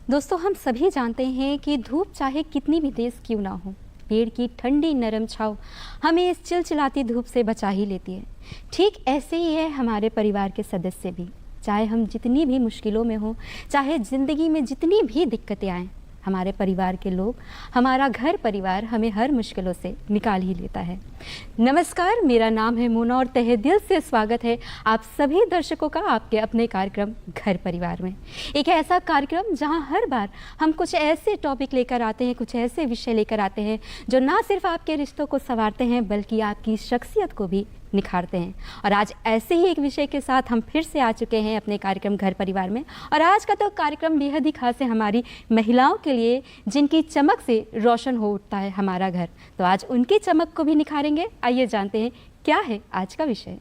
दोस्तों, हम सभी जानते हैं कि धूप चाहे कितनी भी तेज क्यों ना हो, पेड़ की ठंडी नरम छांव हमें इस चिलचिलाती धूप से बचा ही लेती है। ठीक ऐसे ही है हमारे परिवार के सदस्य भी। चाहे हम जितनी भी मुश्किलों में हो, चाहे ज़िंदगी में जितनी भी दिक्कतें आएँ, हमारे परिवार के लोग, हमारा घर परिवार हमें हर मुश्किलों से निकाल ही लेता है। नमस्कार, मेरा नाम है मोना और तहे दिल से स्वागत है आप सभी दर्शकों का आपके अपने कार्यक्रम घर परिवार में। एक ऐसा कार्यक्रम जहां हर बार हम कुछ ऐसे टॉपिक लेकर आते हैं, कुछ ऐसे विषय लेकर आते हैं जो ना सिर्फ आपके रिश्तों को संवारते हैं बल्कि आपकी शख्सियत को भी निखारते हैं। और आज ऐसे ही एक विषय के साथ हम फिर से आ चुके हैं अपने कार्यक्रम घर परिवार में। और आज का तो कार्यक्रम बेहद ही खास है हमारी महिलाओं के लिए, जिनकी चमक से रोशन हो उठता है हमारा घर। तो आज उनकी चमक को भी निखारेंगे। आइए जानते हैं क्या है आज का विषय।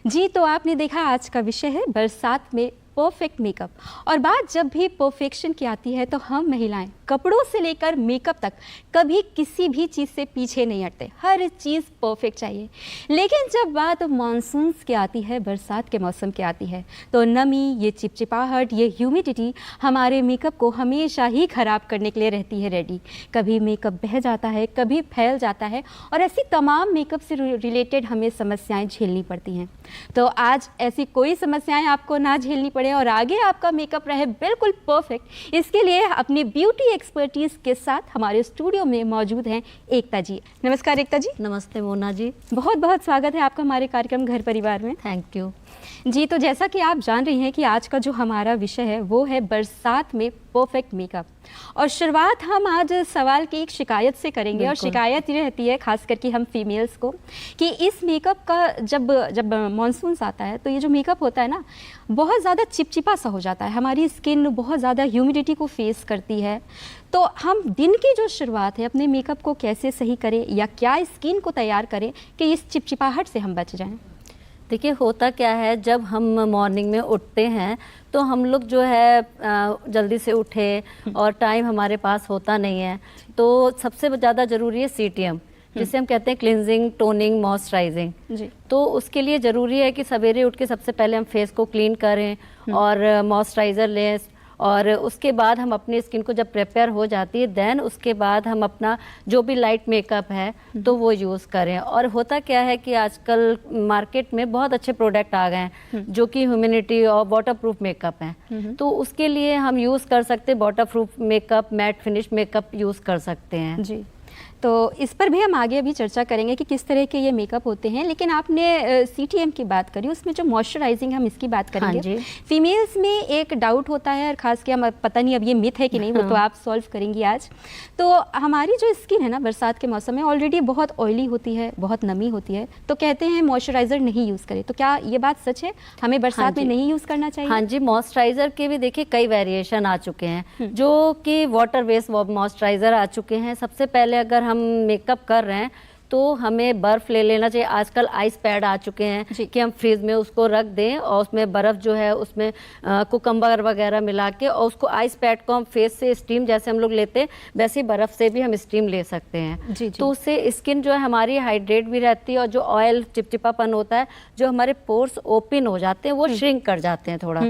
जी, तो आपने देखा आज का विषय है बरसात में परफेक्ट मेकअप। और बात जब भी परफेक्शन की आती है तो हम महिलाएं कपड़ों से लेकर मेकअप तक कभी किसी भी चीज़ से पीछे नहीं हटते, हर चीज़ परफेक्ट चाहिए। लेकिन जब बात मानसून की आती है, बरसात के मौसम की आती है, तो नमी, ये चिपचिपाहट, ये ह्यूमिडिटी हमारे मेकअप को हमेशा ही ख़राब करने के लिए रहती है रेडी। कभी मेकअप बह जाता है, कभी फैल जाता है और ऐसी तमाम मेकअप से रिलेटेड हमें समस्याएं झेलनी पड़ती हैं। तो आज ऐसी कोई समस्याएं आपको ना झेलनी पड़े और आगे आपका मेकअप रहे बिल्कुल परफेक्ट, इसके लिए अपनी ब्यूटी एक्सपर्टीज के साथ हमारे स्टूडियो में मौजूद हैं एकता जी। नमस्कार एकता जी। नमस्ते मोना जी। बहुत बहुत स्वागत है आपका हमारे कार्यक्रम घर परिवार में। थैंक यू जी। तो जैसा कि आप जान रही हैं कि आज का जो हमारा विषय है वो है बरसात में परफेक्ट मेकअप। और शुरुआत हम आज सवाल की एक शिकायत से करेंगे। और शिकायत ये रहती है खास करके हम फीमेल्स को कि इस मेकअप का जब मानसून आता है तो ये जो मेकअप होता है ना, बहुत ज़्यादा चिपचिपा सा हो जाता है। हमारी स्किन बहुत ज़्यादा ह्यूमिडिटी को फेस करती है। तो हम दिन की जो शुरुआत है अपने मेकअप को कैसे सही करें या क्या स्किन को तैयार करें कि इस चिपचिपाहट से हम बच जाएं? देखिए, होता क्या है, जब हम मॉर्निंग में उठते हैं तो हम लोग जो है जल्दी से उठे और टाइम हमारे पास होता नहीं है। तो सबसे ज़्यादा ज़रूरी है CTM, जिसे हम कहते हैं क्लिनजिंग, टोनिंग, मॉइस्चराइजिंग जी। तो उसके लिए ज़रूरी है कि सवेरे उठ के सबसे पहले हम फेस को क्लीन करें और मॉइस्चराइज़र लें। और उसके बाद हम अपनी स्किन को जब प्रिपेयर हो जाती है, देन उसके बाद हम अपना जो भी लाइट मेकअप है तो वो यूज़ करें। और होता क्या है कि आजकल मार्केट में बहुत अच्छे प्रोडक्ट आ गए हैं जो कि ह्यूमिडिटी और वाटरप्रूफ मेकअप हैं। तो उसके लिए हम यूज़ कर सकते हैं waterproof makeup, matte finish makeup use कर सकते हैं जी। तो इस पर भी हम आगे अभी चर्चा करेंगे कि किस तरह के ये मेकअप होते हैं। लेकिन आपने CTM की बात करी, उसमें जो मॉइस्चराइजिंग हम इसकी बात करेंगे। हाँ, फीमेल्स में एक डाउट होता है और ख़ास के हम पता नहीं अब ये मिथ है कि नहीं, वो तो आप सॉल्व करेंगी आज। तो हमारी जो स्किन है ना, बरसात के मौसम में ऑलरेडी बहुत ऑयली होती है, बहुत नमी होती है, तो कहते हैं मॉइस्चराइज़र नहीं यूज़ करें। तो क्या ये बात सच है, हमें बरसात में नहीं यूज़ करना चाहिए? हाँ जी, मॉइस्चराइज़र के भी देखिए कई वेरिएशन आ चुके हैं, जो कि वाटर बेस्ड मॉइस्चराइज़र आ चुके हैं। सबसे पहले अगर हम मेकअप कर रहे हैं तो हमें बर्फ़ ले लेना चाहिए। आजकल आइस पैड आ चुके हैं कि हम फ्रिज में उसको रख दें और उसमें बर्फ़ जो है उसमें कुकम्बर वगैरह मिला के और उसको आइस पैड को हम फेस से स्टीम जैसे हम लोग लेते हैं वैसे ही बर्फ़ से भी हम स्टीम ले सकते हैं। जी। तो उससे स्किन जो है हमारी हाइड्रेट भी रहती है और जो ऑयल चिपचिपापन होता है, जो हमारे पोर्स ओपन हो जाते हैं वो श्रिंक कर जाते हैं थोड़ा,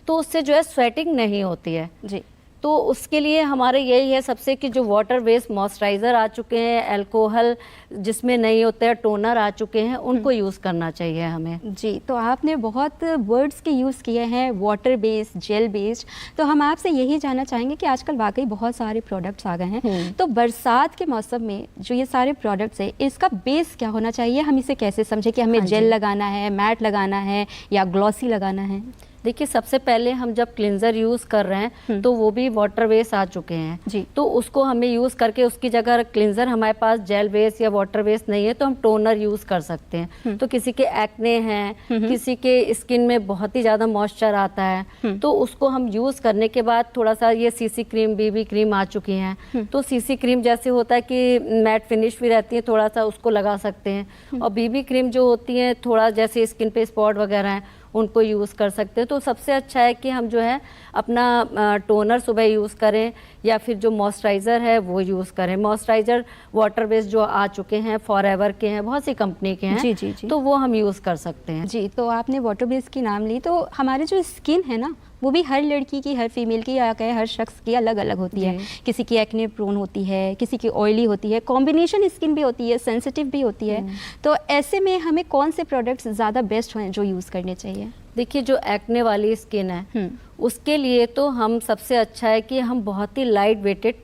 तो उससे जो है स्वेटिंग नहीं होती है। जी। तो उसके लिए हमारे यही है सबसे कि जो वाटर बेस्ड मॉइस्चराइज़र आ चुके हैं, अल्कोहल जिसमें नहीं होते हैं, टोनर आ चुके हैं, उनको यूज़ करना चाहिए हमें। जी। तो आपने बहुत वर्ड्स के यूज़ किए हैं, वाटर बेस्ड, जेल बेस्ड। तो हम आपसे यही जानना चाहेंगे कि आजकल वाकई बहुत सारे प्रोडक्ट्स आ गए हैं, तो बरसात के मौसम में जो ये सारे प्रोडक्ट्स है, इसका बेस क्या होना चाहिए? हम इसे कैसे समझें कि हमें जेल लगाना है, मैट लगाना है या ग्लॉसी लगाना है? देखिए, सबसे पहले हम जब क्लिनजर यूज़ कर रहे हैं तो वो भी वाटर बेस आ चुके हैं जी। तो उसको हमें यूज़ करके उसकी जगह क्लिनजर हमारे पास जेल बेस या वाटर बेस नहीं है तो हम टोनर यूज़ कर सकते हैं। तो किसी के एक्ने हैं, किसी के स्किन में बहुत ही ज़्यादा मॉइस्चर आता है, तो उसको हम यूज़ करने के बाद थोड़ा सा ये CC क्रीम, BB क्रीम आ चुकी हैं, तो CC क्रीम जैसे होता है कि मैट फिनिश भी रहती है, थोड़ा सा उसको लगा सकते हैं। और BB क्रीम जो होती है थोड़ा जैसे स्किन पे स्पॉट वगैरह हैं उनको यूज़ कर सकते हैं। तो सबसे अच्छा है कि हम जो है अपना टोनर सुबह यूज़ करें या फिर जो मॉइस्चराइज़र है वो यूज़ करें। मॉइस्चराइज़र वाटर बेस्ड जो आ चुके हैं, फॉरएवर के हैं, बहुत सी कंपनी के हैं, जी, जी, जी। तो वो हम यूज़ कर सकते हैं। जी, तो आपने वाटर बेस की नाम ली, तो हमारे जो स्किन है ना, वो भी हर लड़की की, हर फीमेल की, या कहे हर शख्स की अलग अलग होती है। जी। किसी की एक्ने प्रोन होती है, किसी की ऑयली होती है, कॉम्बिनेशन स्किन भी होती है, सेंसिटिव भी होती है। तो ऐसे में हमें कौन से प्रोडक्ट्स ज़्यादा बेस्ट हैं जो यूज़ करने चाहिए? देखिए, जो एक्ने वाली स्किन है उसके लिए तो हम सबसे अच्छा है कि हम बहुत ही लाइट वेटेड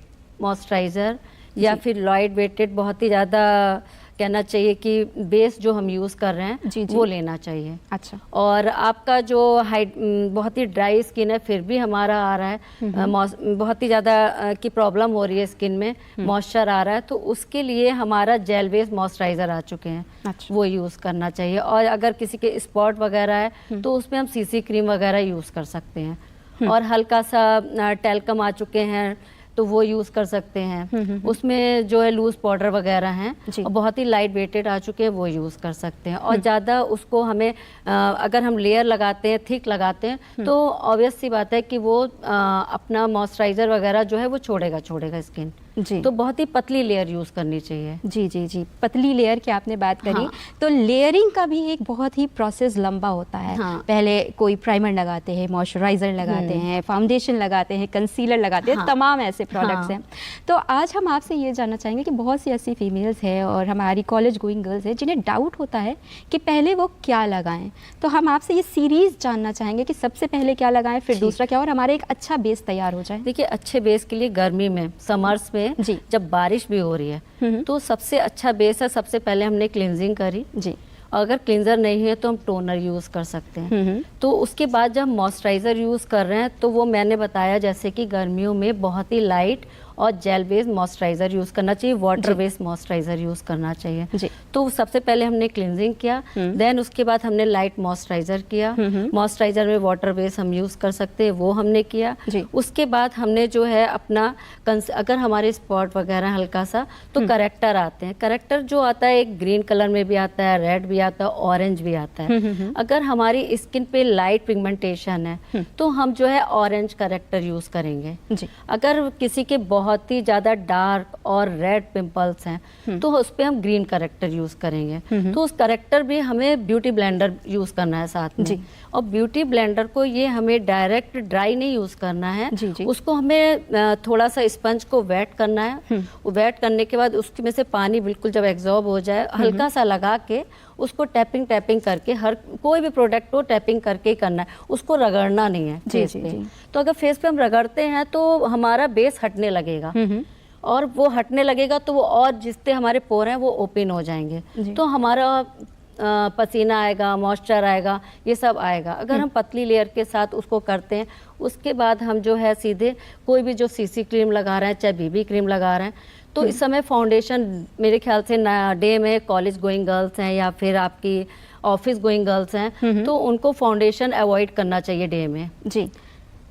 मॉइस्चराइज़र या फिर लाइट वेटेड, बहुत ही ज़्यादा कहना चाहिए कि बेस जो हम यूज़ कर रहे हैं जी, जी। वो लेना चाहिए। अच्छा। और आपका जो बहुत ही ड्राई स्किन है, फिर भी हमारा आ रहा है बहुत ही ज़्यादा की प्रॉब्लम हो रही है स्किन में, मॉइस्चर आ रहा है, तो उसके लिए हमारा जेल बेस्ड मॉइस्चराइज़र आ चुके हैं। अच्छा। वो यूज़ करना चाहिए। और अगर किसी के स्पॉट वगैरह है तो उसमें हम सीसी क्रीम वगैरह यूज़ कर सकते हैं। और हल्का सा टेल्कम आ चुके हैं तो वो यूज़ कर सकते हैं। उसमें जो है लूज पाउडर वगैरह हैं और बहुत ही लाइट वेटेड आ चुके हैं, वो यूज़ कर सकते हैं। और ज़्यादा उसको हमें अगर हम लेयर लगाते हैं, थिक लगाते हैं, तो ऑब्वियस सी बात है कि वो अपना मॉइस्चराइज़र वगैरह जो है वो छोड़ेगा स्किन। जी। तो बहुत ही पतली लेयर यूज़ करनी चाहिए। जी, जी, जी, पतली लेयर की आपने बात करी। हाँ। तो लेयरिंग का भी एक बहुत ही प्रोसेस लंबा होता है। हाँ। पहले कोई प्राइमर लगाते हैं, मॉइस्चराइज़र लगाते हैं, फाउंडेशन लगाते हैं, कंसीलर लगाते हैं, हाँ। तमाम ऐसे प्रोडक्ट्स हाँ। हैं। तो आज हम आपसे ये जानना चाहेंगे कि बहुत सी ऐसी फीमेल्स हैं और हमारी कॉलेज गोइंग गर्ल्स हैं जिन्हें डाउट होता है कि पहले वो क्या लगाएं। तो हम आपसे ये सीरीज़ जानना चाहेंगे कि सबसे पहले क्या लगाएं, फिर दूसरा क्या, और हमारा एक अच्छा बेस तैयार हो जाए। देखिए, अच्छे बेस के लिए गर्मी में, समर्स में, जी। जब बारिश भी हो रही है तो सबसे अच्छा बेस है, सबसे पहले हमने क्लींजिंग करी। जी। अगर क्लींजर नहीं है तो हम टोनर यूज़ कर सकते हैं। तो उसके बाद जब मॉइस्चराइज़र यूज़ कर रहे हैं तो वो मैंने बताया जैसे कि गर्मियों में बहुत ही लाइट और जेल बेस्ड मॉइस्चराइज़र यूज़ करना चाहिए, वाटर बेस्ड मॉइस्चराइज़र यूज़ करना चाहिए। जी। तो सबसे पहले हमने क्लींजिंग किया, देन उसके बाद हमने लाइट मॉइस्चराइज़र किया। मॉइस्चराइज़र में वाटर बेस्ड हम यूज़ कर सकते हैं, वो हमने किया। जी। उसके बाद हमने जो है अपना अगर हमारे स्पॉट वगैरह हल्का सा, तो करेक्टर आते हैं। करेक्टर जो आता है एक ग्रीन कलर में भी आता है, रेड भी आता है, ऑरेंज भी आता है। अगर हमारी स्किन पे लाइट पिगमेंटेशन है तो हम जो है ऑरेंज करेक्टर यूज़ करेंगे। जी। अगर किसी के बहुत ही ज़्यादा डार्क और रेड पिंपल्स हैं तो उस पर हम ग्रीन करेक्टर यूज़ करेंगे। तो उस करेक्टर भी हमें ब्यूटी ब्लेंडर यूज़ करना है साथ में। जी। और ब्यूटी ब्लेंडर को ये हमें डायरेक्ट ड्राई नहीं यूज़ करना है। जी, जी। उसको हमें थोड़ा सा स्पंज को वेट करना है। वेट करने के बाद उसमें से पानी बिल्कुल जब एब्जॉर्ब हो जाए, हल्का सा लगा के उसको टैपिंग करके, हर कोई भी प्रोडक्ट को टैपिंग करके ही करना है, उसको रगड़ना नहीं है जी, फेस जी, पे। जी। तो अगर फेस पे हम रगड़ते हैं तो हमारा बेस हटने लगेगा, और वो हटने लगेगा तो वो और जितने हमारे पोर हैं वो ओपन हो जाएंगे, तो हमारा पसीना आएगा, मॉइस्चर आएगा, ये सब आएगा। अगर हम पतली लेयर के साथ उसको करते हैं, उसके बाद हम जो है सीधे कोई भी जो सीसी क्रीम लगा रहे हैं, चाहे बीबी क्रीम लगा रहे हैं, तो इस समय फाउंडेशन मेरे ख्याल से डे में कॉलेज गोइंग गर्ल्स हैं या फिर आपकी ऑफिस गोइंग गर्ल्स हैं, तो उनको फाउंडेशन अवॉइड करना चाहिए डे में। जी।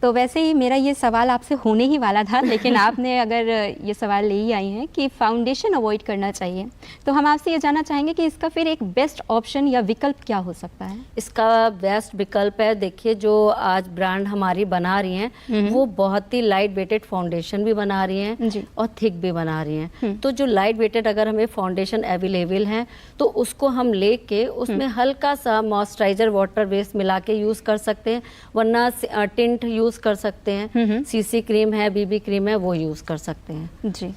तो वैसे ही मेरा ये सवाल आपसे होने ही वाला था, लेकिन आपने अगर ये सवाल ले ही आई हैं कि फाउंडेशन अवॉइड करना चाहिए, तो हम आपसे ये जानना चाहेंगे कि इसका फिर एक बेस्ट ऑप्शन या विकल्प क्या हो सकता है? इसका बेस्ट विकल्प है, देखिए जो आज ब्रांड हमारी बना रही हैं वो बहुत ही लाइट वेटेड फाउंडेशन भी बना रही हैं जी। और थिक भी बना रही हैं। तो जो लाइट वेटेड अगर हमें फाउंडेशन अवेलेबल है तो उसको हम लेके उसमें हल्का सा मॉइस्चराइजर वाटर बेस मिला के यूज़ कर सकते हैं, वरना टिंट यूज़ कर सकते हैं, सीसी क्रीम है, बीबी क्रीम है, वो यूज़ कर सकते हैं। जी।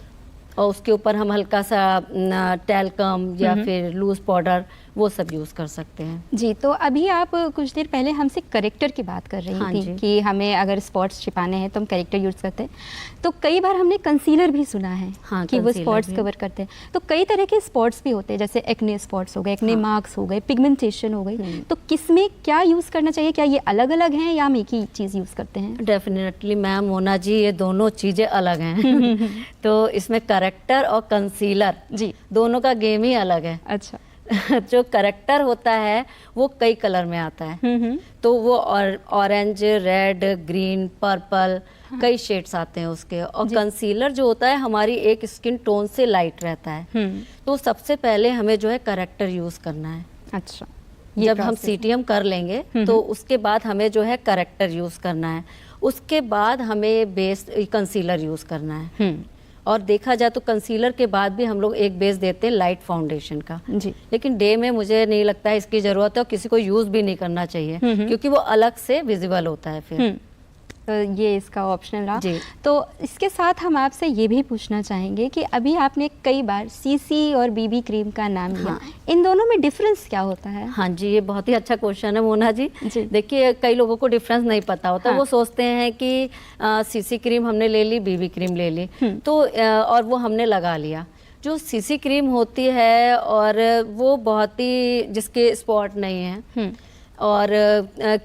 और उसके ऊपर हम हल्का सा टेल्कम या फिर लूज पाउडर वो सब यूज़ कर सकते हैं। जी। तो अभी आप कुछ देर पहले हमसे करेक्टर की बात कर रही हाँ थी जी। कि हमें अगर स्पॉट्स छिपाने हैं तो हम करेक्टर यूज़ करते हैं, तो कई बार हमने कंसीलर भी सुना है हाँ, कि वो कंसीलर स्पॉट्स भी। कवर करते हैं। तो कई तरह के स्पॉट्स भी होते हैं, जैसे एक्ने स्पॉट्स हो गए, एक्ने मार्क्स हो गए, पिगमेंटेशन हो गई, तो किसमें क्या यूज़ करना चाहिए? क्या ये अलग अलग हैं या हम एक ही चीज़ यूज़ करते हैं? डेफिनेटली मैम, मोना जी, ये दोनों चीज़ें अलग हैं। तो इसमें करेक्टर और कंसीलर जी। दोनों का गेम ही अलग है। अच्छा। जो करेक्टर होता है वो कई कलर में आता है, तो वो ऑरेंज, रेड, ग्रीन, पर्पल, कई शेड्स आते हैं उसके। और कंसीलर जो होता है हमारी एक स्किन टोन से लाइट रहता है। तो सबसे पहले हमें जो है करेक्टर यूज़ करना है। अच्छा। जब हम सीटीएम कर लेंगे तो उसके बाद हमें जो है करेक्टर यूज़ करना है। उसके बाद हमें बेस कंसीलर यूज़ करना है। और देखा जाए तो कंसीलर के बाद भी हम लोग एक बेस देते हैं लाइट फाउंडेशन का जी। लेकिन डे में मुझे नहीं लगता है इसकी ज़रूरत है और किसी को यूज़ भी नहीं करना चाहिए क्योंकि वो अलग से विजिबल होता है फिर। तो ये इसका ऑप्शनल रहा। जी। तो इसके साथ हम आपसे ये भी पूछना चाहेंगे कि अभी आपने कई बार सीसी और बीबी क्रीम का नाम लिया, हाँ। इन दोनों में डिफरेंस क्या होता है? हाँ जी, ये बहुत ही अच्छा क्वेश्चन है मोना जी। जी। देखिए कई लोगों को डिफरेंस नहीं पता होता। हाँ। वो सोचते हैं कि सीसी क्रीम हमने ले ली, बीबी क्रीम ले ली तो और वो हमने लगा लिया। जो सीसी क्रीम होती है और वो बहुत ही जिसके स्पॉट नहीं है और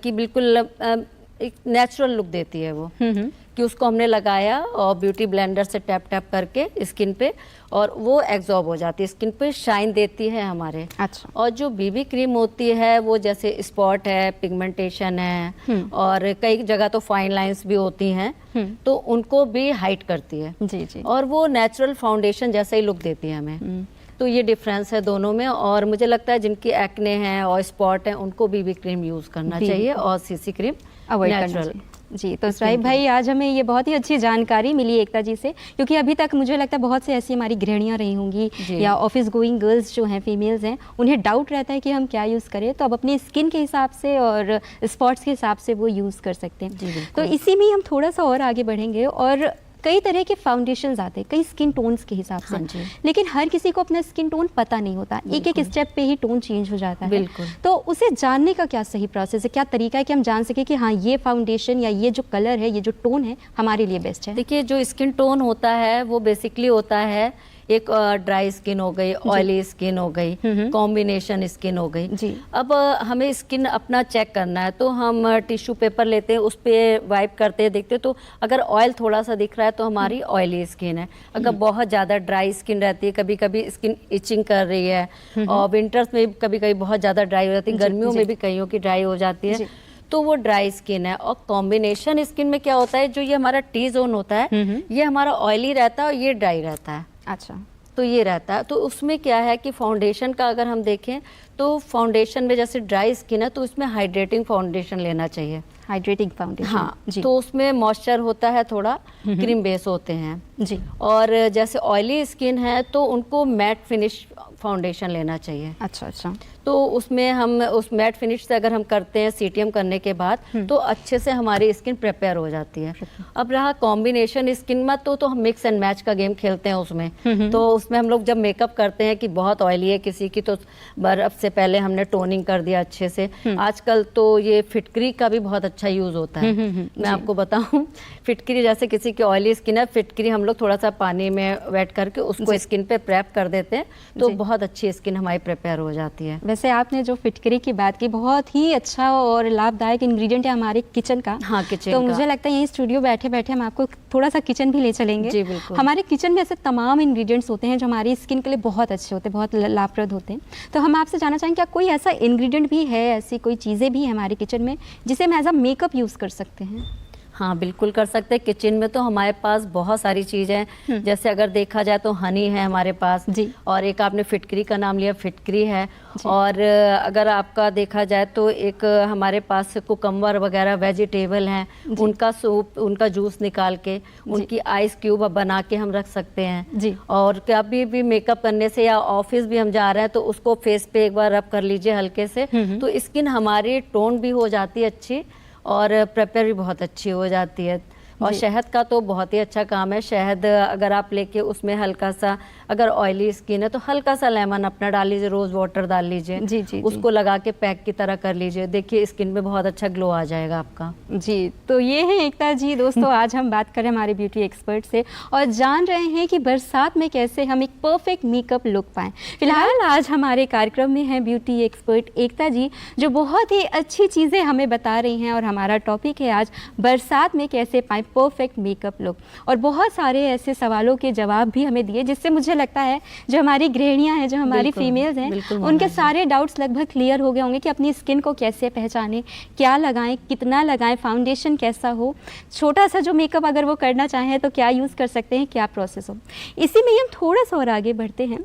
कि बिल्कुल एक नेचुरल लुक देती है वो कि उसको हमने लगाया और ब्यूटी ब्लेंडर से टैप टैप करके स्किन पे और वो एब्जॉर्ब हो जाती है, स्किन पे शाइन देती है हमारे। अच्छा। और जो बीबी क्रीम होती है वो जैसे स्पॉट है, पिगमेंटेशन है और कई जगह तो फाइन लाइंस भी होती हैं तो उनको भी हाइड करती है। जी जी। और वो नेचुरल फाउंडेशन जैसा ही लुक देती है हमें। तो ये डिफरेंस है दोनों में और मुझे लगता है जिनकी एक्ने हैं और स्पॉट हैं उनको बीबी क्रीम यूज़ करना चाहिए और सीसी क्रीम अवॉइड करना नेचुरल। चाहिए। जी, तो साहिब भाई आज हमें ये बहुत ही अच्छी जानकारी मिली एकता जी से, क्योंकि अभी तक मुझे लगता है बहुत से ऐसी हमारी गृहिणियाँ रही होंगी या ऑफिस गोइंग गर्ल्स जो हैं, फीमेल्स हैं, उन्हें डाउट रहता है कि हम क्या यूज़ करें, तो अब अपनी स्किन के हिसाब से और स्पॉट्स के हिसाब से वो यूज़ कर सकते हैं। तो इसी में हम थोड़ा सा और आगे बढ़ेंगे और कई तरह के फाउंडेशंस आते हैं कई स्किन टोन्स के हिसाब से। हाँ, लेकिन हर किसी को अपना स्किन टोन पता नहीं होता, एक एक स्टेप पे ही टोन चेंज हो जाता है। बिल्कुल। तो उसे जानने का क्या सही प्रोसेस है, क्या तरीका है कि हम जान सके कि हाँ ये फाउंडेशन या ये जो कलर है, ये जो टोन है हमारे लिए बेस्ट है? देखिए जो स्किन टोन होता है वो बेसिकली होता है एक ड्राई स्किन हो गई, ऑयली स्किन हो गई, कॉम्बिनेशन स्किन हो गई। जी। अब हमें स्किन अपना चेक करना है तो हम टिश्यू पेपर लेते हैं, उस पर वाइप करते हैं, देखते हैं तो अगर ऑयल थोड़ा सा दिख रहा है तो हमारी ऑयली स्किन है। अगर बहुत ज़्यादा ड्राई स्किन रहती है, कभी कभी स्किन इचिंग कर रही है और विंटर्स में कभी कभी बहुत ज़्यादा ड्राई हो जाती है, गर्मियों में भी कईयों की ड्राई हो जाती है, तो वो ड्राई स्किन है। और कॉम्बिनेशन स्किन में क्या होता है, जो ये हमारा टी जोन होता है ये हमारा ऑयली रहता है और ये ड्राई रहता है। अच्छा। तो ये रहता है। तो उसमें क्या है कि फाउंडेशन का अगर हम देखें तो फाउंडेशन में जैसे ड्राई स्किन है तो उसमें हाइड्रेटिंग फाउंडेशन लेना चाहिए। Hydrating foundation. हाँ जी। तो उसमें मॉइस्चर होता है, थोड़ा क्रीम बेस होते हैं जी। और जैसे ऑयली स्किन है तो उनको मैट फिनिश फाउंडेशन लेना चाहिए। अच्छा अच्छा। तो उसमें हम उस मैट फिनिश से अगर हम करते हैं सीटीएम करने के बाद तो अच्छे से हमारी स्किन प्रिपेयर हो जाती है। अब रहा कॉम्बिनेशन स्किन में तो हम मिक्स एंड मैच का गेम खेलते हैं उसमें। तो उसमें हम लोग जब मेकअप करते हैं कि बहुत ऑयली है किसी की तो बर्फ से पहले हमने टोनिंग कर दिया अच्छे से। आजकल तो ये फिटकरी का भी बहुत अच्छा यूज होता है। मैं आपको बताऊं, फिटकरी जैसे किसी की ऑयली स्किन है, फिटकरी हम लोग थोड़ा सा पानी में वेट करके उसको स्किन पे प्रेप कर देते हैं तो बहुत अच्छी स्किन हमारी प्रिपेयर हो जाती है। वैसे आपने जो फिटकरी की बात की, बहुत ही अच्छा और लाभदायक इंग्रेडिएंट है हमारे किचन का। हाँ, किचन तो का। मुझे लगता है यही स्टूडियो बैठे बैठे हम आपको थोड़ा सा किचन भी ले चलेंगे। जी बिल्कुल। हमारे किचन में ऐसे तमाम इंग्रेडिएंट्स होते हैं जो हमारी स्किन के लिए बहुत अच्छे होते हैं, बहुत लाभप्रद होते हैं। तो हम आपसे जानना चाहेंगे क्या कोई ऐसा इंग्रेडिएंट भी है, ऐसी कोई चीज़ें भी हैं हमारे किचन में जिसे हम एज अ मेकअप यूज़ कर सकते हैं? हाँ बिल्कुल कर सकते हैं। किचन में तो हमारे पास बहुत सारी चीज़ें हैं। जैसे अगर देखा जाए तो हनी है हमारे पास जी। और एक आपने फिटकरी का नाम लिया, फिटकरी है। और अगर आपका देखा जाए तो एक हमारे पास कुकम्बर वगैरह वेजिटेबल हैं, उनका सूप, उनका जूस निकाल के उनकी आइस क्यूब बना के हम रख सकते हैं जी। और कभी भी मेकअप करने से या ऑफिस भी हम जा रहे हैं तो उसको फेस पे एक बार रब कर लीजिए हल्के से, तो स्किन हमारी टोन भी हो जाती है अच्छी और प्रिपेयर भी बहुत अच्छी हो जाती है। और शहद का तो बहुत ही अच्छा काम है। शहद अगर आप लेके उसमें हल्का सा, अगर ऑयली स्किन है तो हल्का सा लेमन अपना डाल लीजिए, रोज़ वाटर डाल लीजिए, जी, जी, उसको लगा के पैक की तरह कर लीजिए, देखिए स्किन में बहुत अच्छा ग्लो आ जाएगा आपका। जी, तो ये है एकता जी। दोस्तों आज हम बात करें हमारे ब्यूटी एक्सपर्ट से और जान रहे हैं कि बरसात में कैसे हम एक परफेक्ट मेकअप लुक पाएं। फिलहाल आज हमारे कार्यक्रम में है ब्यूटी एक्सपर्ट एकता जी जो बहुत ही अच्छी चीज़ें हमें बता रही हैं और हमारा टॉपिक है आज बरसात में कैसे पाएं परफेक्ट मेकअप लुक। और बहुत सारे ऐसे सवालों के जवाब भी हमें दिए जिससे मुझे लगता है जो हमारी गृहिणियां हैं, जो हमारी फीमेल्स हैं, उनके सारे डाउट्स लगभग क्लियर हो गए होंगे कि अपनी स्किन को कैसे पहचानें, क्या लगाएं, कितना लगाएं, फाउंडेशन कैसा हो, छोटा सा जो मेकअप अगर वो करना चाहें तो क्या यूज़ कर सकते हैं, क्या प्रोसेस हो। इसी में हम थोड़ा सा और आगे बढ़ते हैं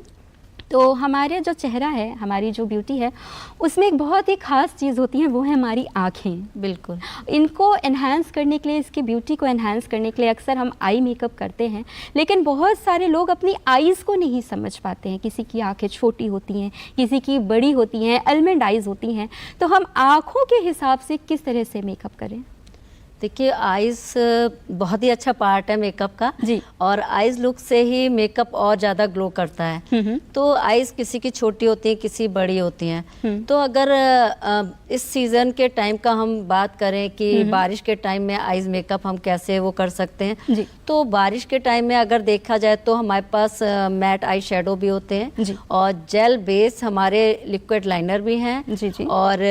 तो हमारे जो चेहरा है, हमारी जो ब्यूटी है, उसमें एक बहुत ही ख़ास चीज़ होती है, वो है हमारी आँखें। बिल्कुल। इनको एनहांस करने के लिए, इसकी ब्यूटी को एनहांस करने के लिए अक्सर हम आई मेकअप करते हैं, लेकिन बहुत सारे लोग अपनी आईज़ को नहीं समझ पाते हैं। किसी की आँखें छोटी होती हैं, किसी की बड़ी होती हैं, अलमंड आइज़ होती हैं। तो हम आँखों के हिसाब से किस तरह से मेकअप करें? देखिए, आइज़ बहुत ही अच्छा पार्ट है मेकअप का जी। और आइज़ लुक से ही मेकअप और ज़्यादा ग्लो करता है। तो आइज़ किसी की छोटी होती हैं, किसी बड़ी होती हैं। तो अगर इस सीज़न के टाइम का हम बात करें कि बारिश के टाइम में आइज़ मेकअप हम कैसे वो कर सकते हैं, जी। तो बारिश के टाइम में अगर देखा जाए तो हमारे पास मैट आई शेडो भी होते हैं जी। और जेल बेस हमारे लिक्विड लाइनर भी हैं। जी जी। और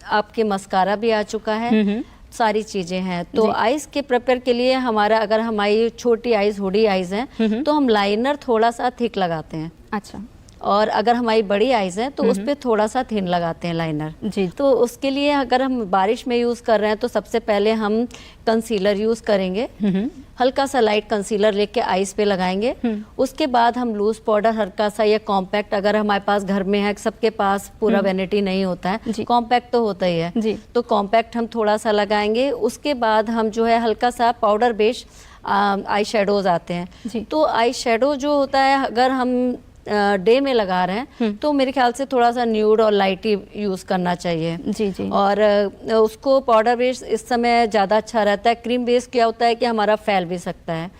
आपके मस्कारा भी आ चुका है। सारी चीज़ें हैं। तो आइज़ के प्रिपेयर के लिए हमारा, अगर हमारी छोटी आइज़, हुडी आइज़ हैं, तो हम लाइनर थोड़ा सा थिक लगाते हैं। अच्छा। और अगर हमारी बड़ी आइज़ हैं तो उस पर थोड़ा सा थिन लगाते हैं लाइनर। जी। तो उसके लिए अगर हम बारिश में यूज़ कर रहे हैं तो सबसे पहले हम कंसीलर यूज़ करेंगे। हल्का सा लाइट कंसीलर लेके आइज़ पे लगाएंगे। उसके बाद हम लूज पाउडर हल्का सा या कॉम्पैक्ट, अगर हमारे पास घर में है, सबके पास पूरा वैनिटी नहीं होता है, कॉम्पैक्ट तो होता ही है, जी। तो कॉम्पैक्ट हम थोड़ा सा लगाएंगे। उसके बाद हम जो है हल्का सा पाउडर बेस आई शेडोज आते हैं। जी। तो आई शेडो जो होता है, अगर हम डे में लगा रहे हैं तो मेरे ख्याल से थोड़ा सा न्यूड और लाइट ही यूज़ करना चाहिए। जी जी। और उसको पाउडर बेस इस समय ज़्यादा अच्छा रहता है। क्रीम बेस क्या होता है कि हमारा फैल भी सकता है।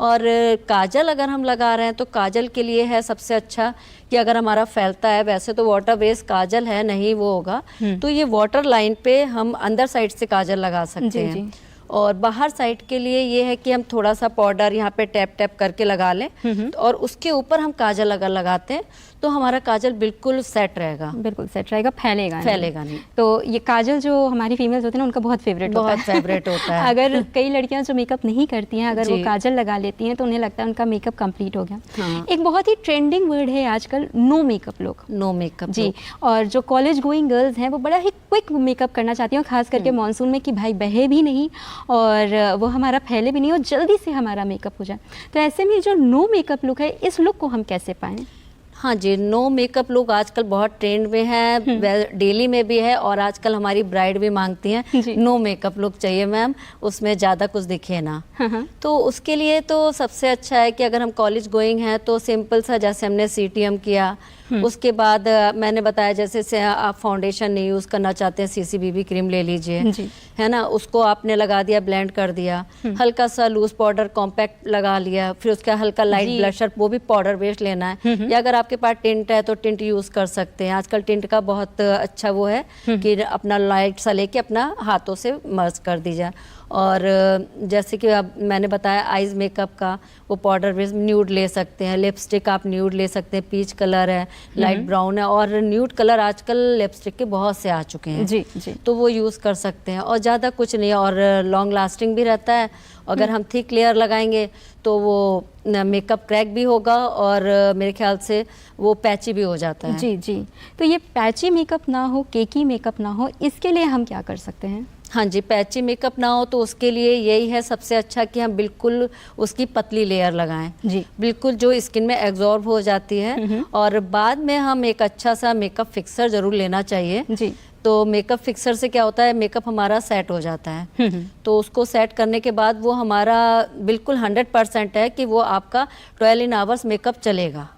और काजल अगर हम लगा रहे हैं तो काजल के लिए है सबसे अच्छा कि अगर हमारा फैलता है, वैसे तो वाटर बेस काजल है, नहीं वो होगा, तो ये वाटर लाइन पे हम अंदर साइड से काजल लगा सकते हैं। जी। और बाहर साइड के लिए ये है कि हम थोड़ा सा पाउडर यहाँ पे टैप टैप करके लगा लें और उसके ऊपर हम काजल अगर लगाते हैं तो हमारा काजल बिल्कुल सेट रहेगा। बिल्कुल सेट रहेगा, फैलेगा नहीं। तो ये काजल जो हमारी फीमेल्स होती हैं ना, उनका बहुत फेवरेट होता है। अगर कई लड़कियां जो मेकअप नहीं करती हैं, अगर वो काजल लगा लेती हैं तो उन्हें लगता है उनका मेकअप कंप्लीट हो गया। हाँ। एक बहुत ही ट्रेंडिंग वर्ड है आजकल, no makeup look. No makeup जी। और जो कॉलेज गोइंग गर्ल्स हैं वो बड़ा ही क्विक मेकअप करना चाहती हैं, खास करके मानसून में, कि भाई बहे भी नहीं और वो हमारा फैले भी नहीं और जल्दी से हमारा मेकअप हो जाए। तो ऐसे में जो नो मेकअप लुक है, इस लुक को हम कैसे पाएं? हाँ जी, नो मेकअप लुक आजकल बहुत ट्रेंड में है, डेली में भी है और आजकल हमारी ब्राइड भी मांगती हैं नो मेकअप लुक चाहिए मैम, उसमें ज़्यादा कुछ दिखे ना। तो उसके लिए तो सबसे अच्छा है कि अगर हम कॉलेज गोइंग हैं तो सिंपल सा, जैसे हमने CTM किया, उसके बाद मैंने बताया जैसे आप फाउंडेशन नहीं यूज़ करना चाहते हैं, CCBB क्रीम ले लीजिए, है ना, उसको आपने लगा दिया, ब्लेंड कर दिया, हल्का सा लूज पाउडर कॉम्पैक्ट लगा लिया, फिर उसका हल्का लाइट ब्लशर, वो भी पाउडर बेस लेना है। या अगर आपके पास टिंट है तो टिंट यूज़ कर सकते हैं। आजकल टिंट का बहुत अच्छा वो है कि अपना लाइट सा लेके अपना हाथों से मर्ज कर दीजिए। और जैसे कि अब मैंने बताया आइज़ मेकअप का, वो पाउडर बेस न्यूड ले सकते हैं, लिपस्टिक आप न्यूड ले सकते हैं, पीच कलर है, लाइट ब्राउन है, और न्यूड कलर आजकल लिपस्टिक के बहुत से आ चुके हैं। जी जी। तो वो यूज़ कर सकते हैं और ज़्यादा कुछ नहीं, और लॉन्ग लास्टिंग भी रहता है। अगर हम थिक लेयर लगाएंगे तो वो मेकअप क्रैक भी होगा और मेरे ख्याल से वो पैची भी हो जाता है। जी जी। तो ये पैची मेकअप ना हो, केकी मेकअप ना हो, इसके लिए हम क्या कर सकते हैं? हाँ जी, पैची मेकअप ना हो तो उसके लिए यही है सबसे अच्छा कि हम बिल्कुल उसकी पतली लेयर लगाएं, जी, बिल्कुल जो स्किन में एब्जॉर्ब हो जाती है। और बाद में हम एक अच्छा सा मेकअप फिक्सर ज़रूर लेना चाहिए। जी। तो मेकअप फिक्सर से क्या होता है, मेकअप हमारा सेट हो जाता है। तो उसको सेट करने के बाद वो हमारा बिल्कुल 100% है कि वो आपका 12 आवर्स मेकअप चलेगा।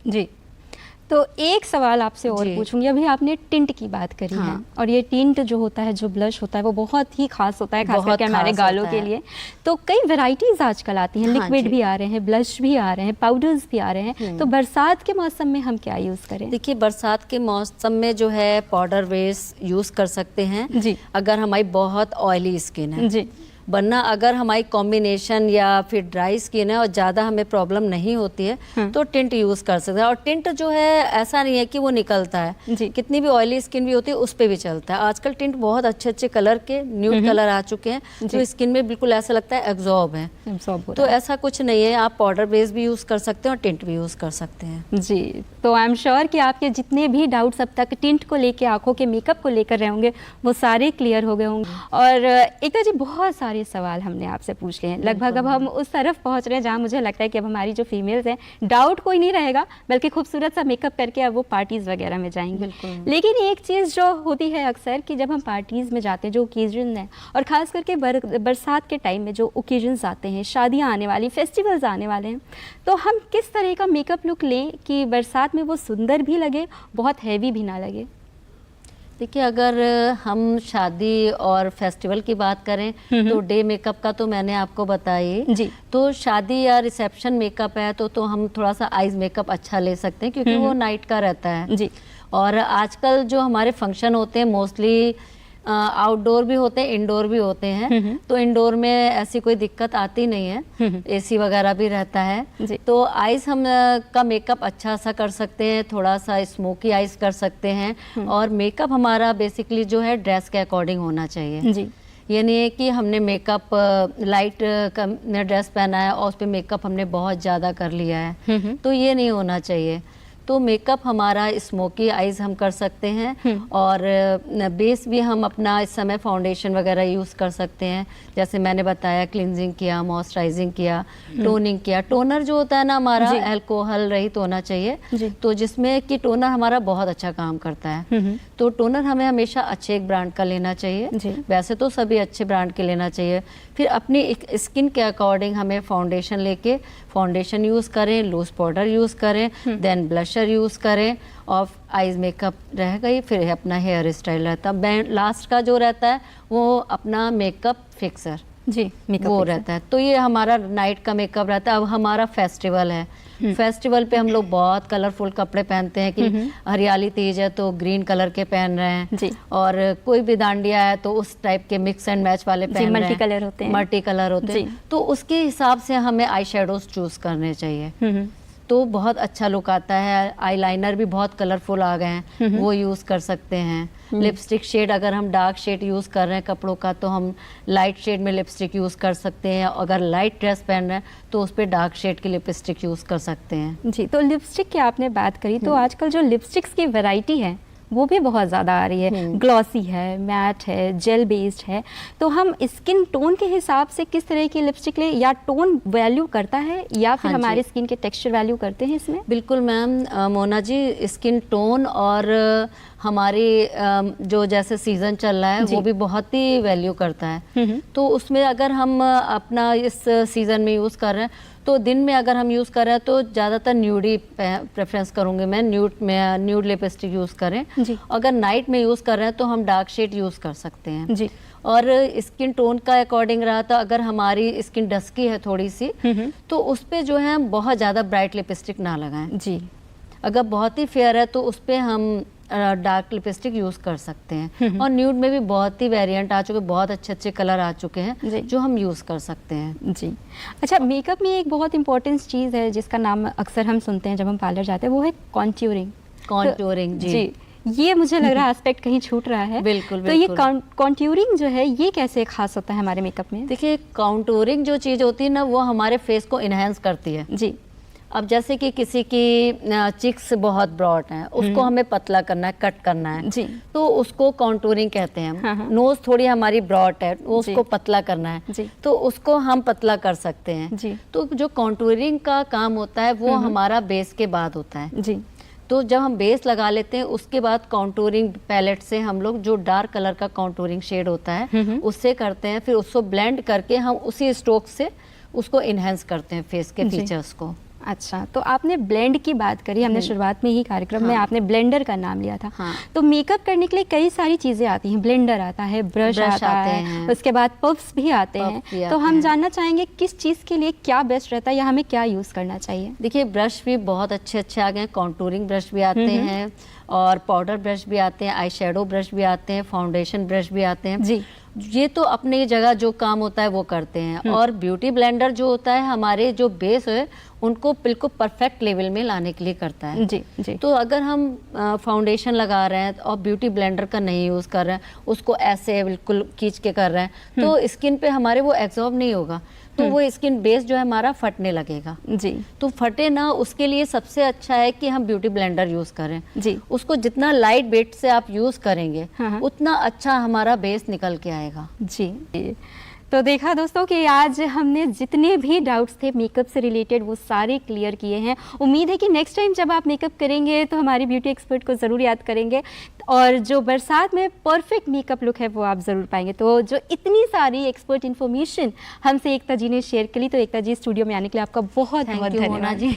जी। तो एक सवाल आपसे और पूछूंगी, अभी आपने टिंट की बात करी है, और ये टिंट जो होता है, जो ब्लश होता है, वो बहुत ही खास होता है, खास करके हमारे गालों के लिए। तो कई वैरायटीज आजकल आती हैं, लिक्विड भी आ रहे हैं, ब्लश भी आ रहे हैं, पाउडर्स भी आ रहे हैं। तो बरसात के मौसम में हम क्या यूज़ करें? देखिए, बरसात के मौसम में जो है पाउडर बेस यूज़ कर सकते हैं जी, अगर हमारी बहुत ऑयली स्किन है जी। वरना अगर हमारी कॉम्बिनेशन या फिर ड्राई स्किन है और ज़्यादा हमें प्रॉब्लम नहीं होती है तो टिंट यूज़ कर सकते हैं। और टिंट जो है ऐसा नहीं है कि वो निकलता है, जी, कितनी भी ऑयली स्किन भी होती है उस पर भी चलता है। आजकल टिंट बहुत अच्छे अच्छे कलर के न्यूड कलर आ चुके हैं जो स्किन में बिल्कुल ऐसा लगता है एब्जॉर्ब है। तो ऐसा कुछ नहीं है, आप पाउडर बेस भी यूज़ कर सकते हैं और टिंट भी यूज़ कर सकते हैं। जी, तो आई एम श्योर कि आपके जितने भी डाउट्स अब तक टिंट को लेके, आंखों के मेकअप को लेकर रहे होंगे, वो सारे क्लियर हो गए होंगे। और एकता जी, बहुत सारे सारे सवाल हमने आपसे पूछ लिए हैं। लगभग अब हम उस तरफ पहुंच रहे हैं जहां मुझे लगता है कि अब हमारी जो फीमेल्स हैं, डाउट कोई नहीं रहेगा, बल्कि खूबसूरत सा मेकअप करके अब वो पार्टीज़ वगैरह में जाएंगी। बिल्कुल। लेकिन एक चीज़ जो होती है अक्सर कि जब हम पार्टीज़ में जाते हैं, जो ओकेजन है, और ख़ास करके बरसात के टाइम में जो ओकेजन्स आते हैं, शादियाँ आने वाली, फेस्टिवल्स आने वाले हैं, तो हम किस तरह का मेकअप लुक लें कि बरसात में वो सुंदर भी लगे, बहुत हैवी भी ना लगे? देखिए, अगर हम शादी और फेस्टिवल की बात करें तो डे मेकअप का तो मैंने आपको बताया जी। तो शादी या रिसेप्शन मेकअप है तो हम थोड़ा सा आइज मेकअप अच्छा ले सकते हैं, क्योंकि वो नाइट का रहता है। जी। और आजकल जो हमारे फंक्शन होते हैं मोस्टली आउटडोर भी होते हैं, इंडोर भी होते हैं। तो इंडोर में ऐसी कोई दिक्कत आती नहीं है, एसी वगैरह भी रहता है। जी। तो आइज हम का मेकअप अच्छा सा कर सकते हैं, थोड़ा सा स्मोकी आइज कर सकते हैं। और मेकअप हमारा बेसिकली जो है ड्रेस के अकॉर्डिंग होना चाहिए। जी। ये नहीं है कि हमने मेकअप लाइट ड्रेस पहना है और उस पर मेकअप हमने बहुत ज़्यादा कर लिया है, तो ये नहीं होना चाहिए। तो मेकअप हमारा स्मोकी आइज हम कर सकते हैं। और बेस भी हम अपना इस समय फाउंडेशन वगैरह यूज़ कर सकते हैं, जैसे मैंने बताया क्लिनजिंग किया, मॉइस्चराइजिंग किया, टोनिंग किया। टोनर जो होता है ना हमारा अल्कोहल रहित होना चाहिए, तो जिसमें कि टोनर हमारा बहुत अच्छा काम करता है। तो टोनर हमें हमेशा अच्छे एक ब्रांड का लेना चाहिए, वैसे तो सभी अच्छे ब्रांड के लेना चाहिए। फिर अपनी स्किन के अकॉर्डिंग हमें फाउंडेशन लेके फाउंडेशन यूज़ करें, लूज पाउडर यूज़ करें, देन ब्लशर यूज़ करें, और आइज मेकअप रह गई, फिर अपना हेयर स्टाइल रहता है। लास्ट का जो रहता है वो अपना मेकअप फिक्सर जी, मेकअप वो रहता है। तो ये हमारा नाइट का मेकअप रहता है। अब हमारा फेस्टिवल है, फेस्टिवल पे हम लोग बहुत कलरफुल कपड़े पहनते हैं कि हरियाली तेज है तो ग्रीन कलर के पहन रहे हैं जी। और कोई भी दांडिया है तो उस टाइप के मिक्स एंड मैच वाले पहन रहे हैं, मल्टी कलर होते हैं। मल्टी कलर होते हैं, तो उसके हिसाब से हमें आई शेडोज चूज करने चाहिए। तो बहुत अच्छा लुक आता है। आईलाइनर भी बहुत कलरफुल आ गए हैं, वो यूज कर सकते हैं। लिपस्टिक शेड, अगर हम डार्क शेड यूज कर रहे हैं कपड़ों का तो हम लाइट शेड में लिपस्टिक यूज कर सकते हैं। अगर लाइट ड्रेस पहन रहे हैं तो उस पर डार्क शेड की लिपस्टिक यूज कर सकते हैं। जी। तो लिपस्टिक की आपने बात करी, तो आजकल जो लिपस्टिक्स की वैरायटी है वो भी बहुत ज़्यादा आ रही है। ग्लॉसी है, मैट है, जेल बेस्ड है। तो हम स्किन टोन के हिसाब से किस तरह की लिपस्टिक ले, या टोन वैल्यू करता है या फिर हमारे स्किन के टेक्सचर वैल्यू करते हैं इसमें? बिल्कुल ma'am, Mona ji, skin tone और हमारी जो जैसे सीजन चल रहा है वो भी बहुत ही वैल्यू करता है। तो उसमें अगर हम अपना इस सीजन में यूज़ कर रहे हैं तो दिन में अगर हम यूज़ कर रहे हैं तो ज़्यादातर न्यूड ही प्रेफरेंस करूँगी मैं, न्यूड लिपस्टिक यूज़ करें। अगर नाइट में यूज़ कर रहे हैं तो हम डार्क शेड यूज़ कर सकते हैं जी। और स्किन टोन का अकॉर्डिंग रहा था, अगर हमारी स्किन डस्की है थोड़ी सी तो उस पर जो है हम बहुत ज़्यादा ब्राइट लिपस्टिक ना लगाएं जी। अगर बहुत ही फेयर है तो उस पर हम डार्क लिपस्टिक यूज़ कर सकते हैं। और न्यूड में भी बहुत ही वेरिएंट आ चुके हैं, बहुत अच्छे अच्छे कलर आ चुके हैं जो हम यूज़ कर सकते हैं जी। अच्छा, मेकअप में एक बहुत इंपॉर्टेंट चीज़ है जिसका नाम अक्सर हम सुनते हैं जब हम पार्लर जाते हैं, वो है कॉन्ट्यूरिंग। कॉन्ट्यूरिंग जी। ये मुझे लग रहा है एस्पेक्ट कहीं छूट रहा है। बिल्कुल, तो ये कॉन्ट्यूरिंग जो है ये कैसे खास होता है हमारे मेकअप में? देखिए, कॉन्ट्यूरिंग जो चीज़ होती है ना वो हमारे फेस को इन्हेंस करती है जी। अब जैसे कि किसी की चिक्स बहुत ब्रॉड हैं, उसको हमें पतला करना है, कट करना है जी, तो उसको कॉन्टूरिंग कहते हैं हम। नोज थोड़ी हमारी ब्रॉड है, उसको पतला करना है जी, तो उसको हम पतला कर सकते हैं जी। तो जो कॉन्टूरिंग का काम होता है वो हमारा बेस के बाद होता है जी। तो जब हम बेस लगा लेते हैं उसके बाद कॉन्टूरिंग पैलेट से हम लोग जो डार्क कलर का कॉन्टूरिंग शेड होता है उससे करते हैं, फिर उसको ब्लेंड करके हम उसी स्ट्रोक से उसको इन्हेंस करते हैं फेस के फीचर्स को। अच्छा, तो आपने ब्लेंड की बात करी, हमने शुरुआत में ही कार्यक्रम में आपने ब्लेंडर का नाम लिया था। तो मेकअप करने के लिए कई सारी चीज़ें आती हैं, ब्लेंडर आता है, ब्रश आता है, उसके बाद पफ्स भी आते हैं। तो हम जानना चाहेंगे किस चीज़ के लिए क्या बेस्ट रहता है या हमें क्या यूज़ करना चाहिए? देखिए, ब्रश भी बहुत अच्छे अच्छे आ गए हैं, कॉन्टूरिंग ब्रश भी आते हैं और पाउडर ब्रश भी आते हैं, आई शेडो ब्रश भी आते हैं, फाउंडेशन ब्रश भी आते हैं जी। ये तो अपनी जगह जो काम होता है वो करते हैं। और ब्यूटी ब्लेंडर जो होता है हमारे जो बेस है उनको बिल्कुल परफेक्ट लेवल में लाने के लिए करता है जी जी। तो अगर हम फाउंडेशन लगा रहे हैं और ब्यूटी ब्लेंडर का नहीं यूज़ कर रहे हैं, उसको ऐसे बिल्कुल खींच के कर रहे हैं तो स्किन पे हमारे वो एब्जॉर्ब नहीं होगा, तो वो स्किन बेस जो है हमारा फटने लगेगा जी। तो फटे ना, उसके लिए सबसे अच्छा है कि हम ब्यूटी ब्लेंडर यूज़ करें जी। उसको जितना लाइट वेट से आप यूज़ करेंगे उतना अच्छा हमारा बेस निकल के आएगा जी। तो देखा दोस्तों कि आज हमने जितने भी डाउट्स थे मेकअप से रिलेटेड वो सारे क्लियर किए हैं। उम्मीद है कि नेक्स्ट टाइम जब आप मेकअप करेंगे तो हमारी ब्यूटी एक्सपर्ट को ज़रूर याद करेंगे और जो बरसात में परफेक्ट मेकअप लुक है वो आप ज़रूर पाएंगे। तो जो इतनी सारी एक्सपर्ट इन्फॉर्मेशन हमसे एकता जी ने शेयर करी, तो एकता जी स्टूडियो में आने के लिए आपका बहुत बहुत थैंक यू मोना धन्यवाद जी।